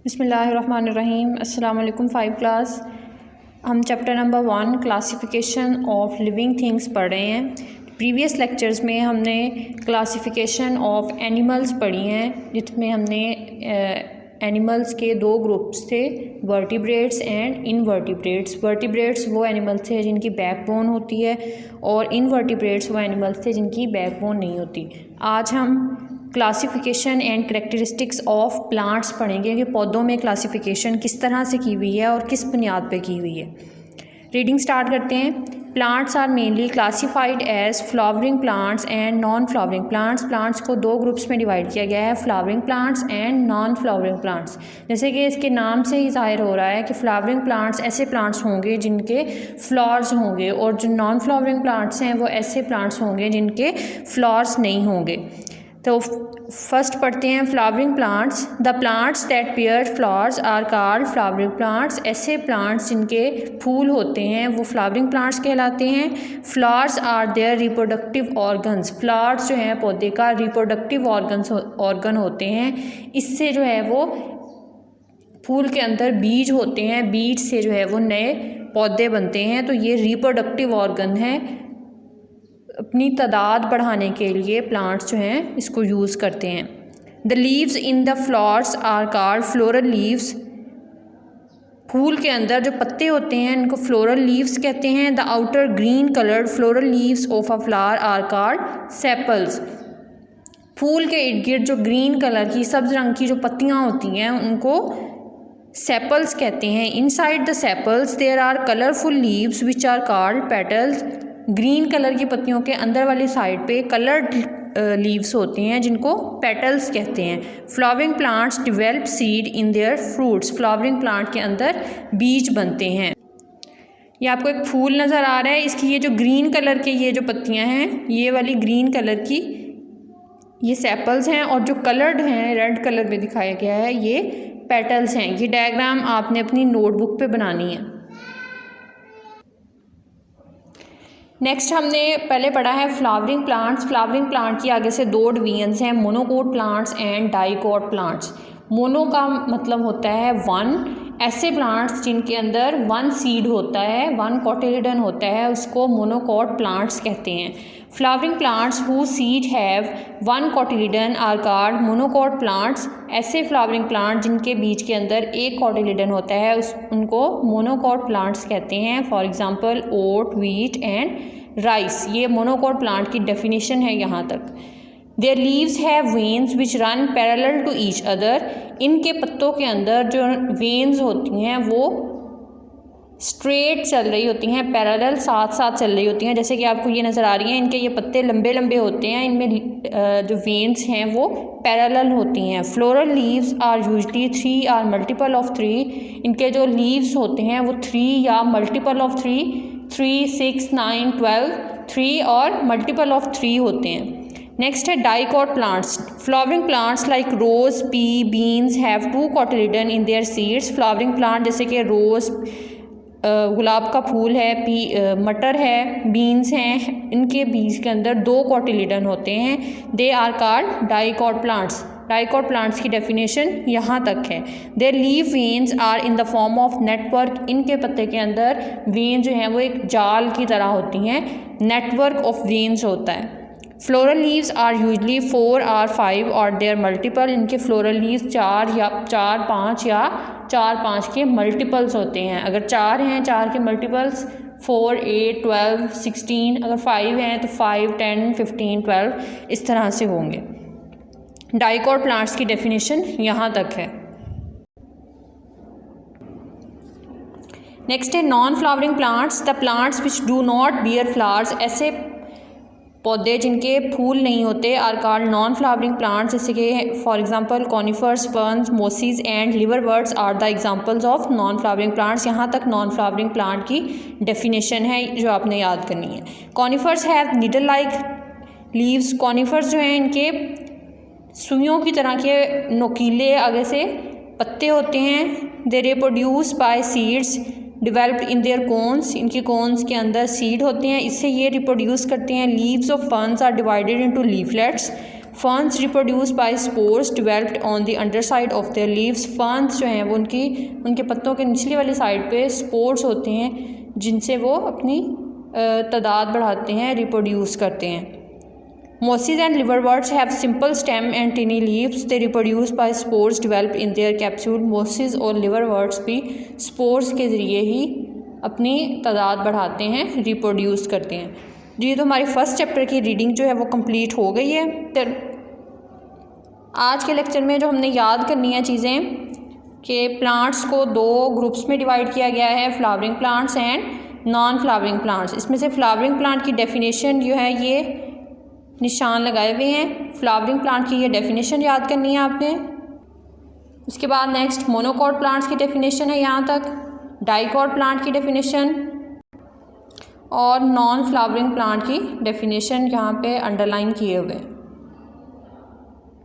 बिस्मिल्लाहिर्रहमानिर्रहीम। अस्सलाम वालेकुम। 5 क्लास हम chapter number 1 classification of living things पढ़ रहे हैं। प्रीवियस लेक्चर्स में हमने क्लासिफ़िकेशन ऑफ एनिमल्स पढ़ी हैं, जिसमें हमने एनिमल्स के दो ग्रुप्स थे, वर्टिब्रेट्स एंड इनवर्टिब्रेट्स। वर्टिब्रेट्स वो एनिमल्स थे जिनकी बैकबोन होती है और इनवर्टिब्रेट्स वो एनिमल्स थे जिनकी बैकबोन नहीं होती। आज हम classification and characteristics of plants पढ़ेंगे कि पौधों में क्लासिफ़िकेशन किस तरह से की हुई है और किस बुनियाद पे की हुई है। रीडिंग स्टार्ट करते हैं। Plants are mainly classified as flowering plants and non flowering plants. Plants को दो ग्रुप्स में डिवाइड किया गया है, flowering plants and non flowering plants. जैसे कि इसके नाम से ही जाहिर हो रहा है कि फ्लावरिंग प्लांट्स ऐसे प्लांट्स होंगे जिनके फ्लावर्स होंगे, और जो नॉन फ्लावरिंग प्लांट्स हैं वो ऐसे प्लांट्स होंगे जिनके फ्लावर्स नहीं होंगे। तो फर्स्ट पढ़ते हैं flowering plants. The plants that bear flowers are called flowering plants. ऐसे प्लांट्स जिनके फूल होते हैं वो फ्लावरिंग प्लांट्स कहलाते हैं। Flowers are their reproductive organs. Flowers जो हैं पौधे का रिप्रोडक्टिव ऑर्गन होते हैं। इससे जो है वो फूल के अंदर बीज होते हैं, बीज से जो है वो नए पौधे बनते हैं। तो ये रिप्रोडक्टिव ऑर्गन है। अपनी तादाद बढ़ाने के लिए प्लांट्स जो हैं इसको यूज़ करते हैं। The leaves in the flowers are called floral leaves. फूल के अंदर जो पत्ते होते हैं इनको फ्लोरल लीव्स कहते हैं। The outer green coloured floral leaves of a flower are called sepals. फूल के इर्द गिर्द जो ग्रीन कलर की सब्ज रंग की जो पत्तियाँ होती हैं उनको सेपल्स कहते हैं। Inside the sepals there are colourful leaves which are called petals. Green colour की पत्तियों के अंदर वाली साइड पे कलर्ड लीव्स होते हैं जिनको पेटल्स कहते हैं। Flowering plants develop seed in their fruits. Flowering plant के अंदर बीज बनते हैं। ये आपको एक फूल नज़र आ रहा है, इसकी ये जो ग्रीन कलर के ये जो पत्तियां हैं, ये वाली ग्रीन कलर की ये सेपल्स हैं, और जो कलर्ड हैं रेड कलर में दिखाया गया है ये पेटल्स हैं। ये डायग्राम आपने अपनी नोटबुक पे बनानी है। नेक्स्ट हमने पहले पढ़ा है फ्लावरिंग प्लांट्स। फ्लावरिंग प्लांट की आगे से दो डिवीजन्स हैं, monocot plants and dicot plants. Mono का मतलब होता है वन। ऐसे प्लांट्स जिनके अंदर वन सीड होता है, वन कोटिलिडन होता है, उसको मोनोकोट प्लांट्स कहते हैं। Flowering plants who seed have one cotyledon are called monocot plants. ऐसे फ्लावरिंग प्लांट जिनके बीज के अंदर एक कोटिलिडन होता है उनको मोनोकोट प्लांट्स कहते हैं। For example oat, wheat and rice. ये मोनोकोट प्लांट की डेफिनेशन है यहाँ तक। Their leaves have veins which run parallel to each other. इनके पत्तों के अंदर जो वेन्स होती हैं वो स्ट्रेट चल रही होती हैं, पैरेलल साथ साथ चल रही होती हैं। जैसे कि आपको ये नज़र आ रही हैं, इनके ये पत्ते लंबे लंबे होते हैं, इनमें जो वेन्स हैं वो पैरेलल होती हैं। फ्लोरल लीव्स आर यूजली 3 और मल्टीपल ऑफ 3। इनके जो लीव्स होते हैं वो 3 या मल्टीपल ऑफ 3, 6, 9, 12, 3 और मल्टीपल ऑफ 3 होते हैं। नेक्स्ट है dicot plants. Flowering plants like rose, pea, beans have 2 cotyledon in their seeds. Flowering plant जैसे कि रोज़ गुलाब का फूल है, मटर है, बीन्स हैं, इनके बीज के अंदर 2 कोटिलिडन होते हैं। They are called dicot plants. Dicot plants की डेफिनेशन यहाँ तक है। Their leaf veins are in the form of network. इनके पत्ते के अंदर वेन जो हैं वो एक जाल की तरह होती हैं, नेटवर्क ऑफ वेन्स होता है। फ्लोरल लीव्स आर यूजली 4 और 5 और देयर मल्टीपल। इनके फ्लोरल लीव्स 4 या 4, 5 या 4, 5 के मल्टीपल्स होते हैं। अगर 4 हैं 4 के मल्टीपल्स 4, 8, 12, 16। अगर 5 हैं तो 5, 10, 15, 12 इस तरह से होंगे। डाइकोट प्लांट्स की डेफिनेशन यहाँ तक है। नेक्स्ट है non flowering plants. The plants which do not bear flowers. ऐसे पौधे जिनके फूल नहीं होते are called non flowering plants. जैसे कि for example conifers, ferns, mosses and liverworts are the examples of non flowering plants. यहाँ तक नॉन फ्लावरिंग प्लांट की डेफिनेशन है जो आपने याद करनी है। Conifers have needle like leaves. Conifers जो हैं इनके सुइयों की तरह के नोकीले आगे से पत्ते होते हैं। They reproduce by seeds developed in their cones. इनके कोन्स के अंदर सीड होते हैं, इससे ये रिप्रोड्यूस करते हैं। Leaves of ferns are divided into leaflets. Ferns reproduce by spores developed on the underside of their leaves. Ferns जो हैं वो उनके पत्तों के निचली वाली साइड पे स्पोर्स होते हैं जिनसे वो अपनी तादाद बढ़ाते हैं, रिप्रोड्यूस करते हैं। Mosses and liverworts have simple stem and tiny leaves. They reproduce by spores developed in their capsule. Mosses और liverworts भी spores के ज़रिए ही अपनी तादाद बढ़ाते हैं, रिप्रोड्यूस करते हैं। जी तो हमारी फर्स्ट चैप्टर की रीडिंग जो है वो कंप्लीट हो गई है। तो आज के लेक्चर में जो हमने याद करनी है चीज़ें कि प्लांट्स को दो ग्रुप्स में डिवाइड किया गया है, flowering plants and non flowering plants. इसमें से फ्लावरिंग प्लांट की डेफिनेशन जो है ये निशान लगाए हुए हैं। फ्लावरिंग प्लांट की ये डेफिनेशन याद करनी है आपने। उसके बाद नेक्स्ट मोनोकॉट प्लांट्स की डेफिनेशन है यहाँ तक, डाइकॉट प्लांट की डेफिनेशन और नॉन फ्लावरिंग प्लांट की डेफिनेशन यहाँ पे अंडरलाइन किए हुए हैं।